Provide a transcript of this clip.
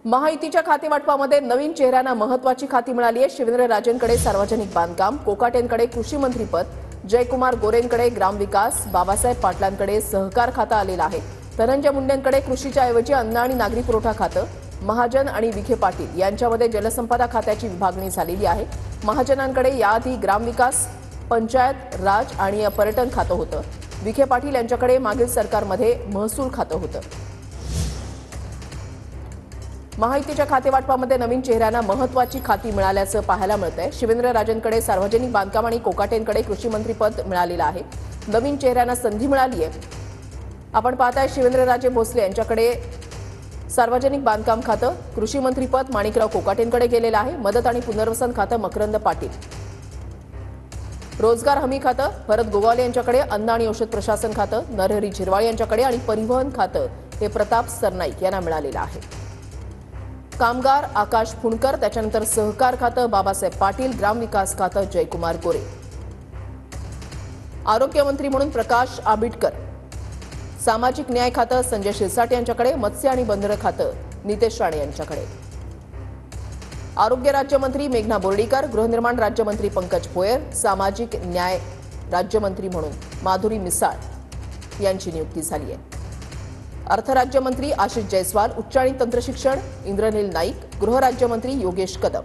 महायुतीच्या खातेवाटपामध्ये नवीन चेहऱ्यांना महत्त्वाची खाती मिळाली आहे। शिवेंद्रराजेंकडे सार्वजनिक बांधकाम, कोकाटेंकडे कृषी मंत्रीपद, जयकुमार गोरेंकडे ग्रामविकास, बाबासाहेब पाटलांकडे सहकार खातं आलेलं आहे। धनंजय मुंडेंकडे कृषीच्या ऐवजी अन्न आणि नागरी पुरवठा खातं, महाजन आणि विखे पाटील यांच्यामध्ये जलसंपदा खात्याची विभागणी झालेली आहे। महाजनांकडे याआधी ग्रामविकास, पंचायत राज आणि पर्यटन खातं होतं। विखे पाटील यांच्याकडे मागील सरकारमध्ये महसूल खातं होतं। महायुतीच्या खातेवाटपामध्ये नवीन चेहऱ्यांना महत्त्वाची खाती मिळाल्याचं पाहायला मिळतंय। शिवेंद्रराजेंकडे सार्वजनिक बांधकाम आणि कोकाटेंकडे कृषी मंत्रीपद मिळालेलं आहे। नवीन चेहऱ्यांना संधी मिळाली आहे। आपण पाहताय शिवेंद्रराजे भोसले यांच्याकडे सार्वजनिक बांधकाम खातं, कृषी मंत्रीपद माणिकराव कोकाटेंकडे गेलेलं आहे। मदत आणि पुनर्वसन खातं मकरंद पाटील, रोजगार हमी खातं भरत गोगावले यांच्याकडे, अन्न आणि औषध प्रशासन खातं नरहरी झिरवाळ यांच्याकडे आणि परिवहन खातं हे प्रताप सरनाईक यांना मिळालेलं आहे। कामगार आकाश फुंडकर, त्याच्यानंतर सहकार खातं बाबासाहेब पाटील, ग्रामविकास खातं जयकुमार गोरे, आरोग्यमंत्री म्हणून प्रकाश आंबेडकर, सामाजिक न्याय खातं संजय शिरसाट यांच्याकडे, मत्स्य आणि बंदरं खातं नितेश राणे यांच्याकडे, आरोग्य राज्यमंत्री मेघना बोर्डीकर, गृहनिर्माण राज्यमंत्री पंकज भोयर, सामाजिक न्याय राज्यमंत्री म्हणून माधुरी मिसाळ यांची नियुक्ती झाली आहे। अर्थ राज्यमंत्री आशिष जयस्वाल, उच्च आणि तंत्रशिक्षण इंद्रनील नाईक, गृहराज्यमंत्री योगेश कदम।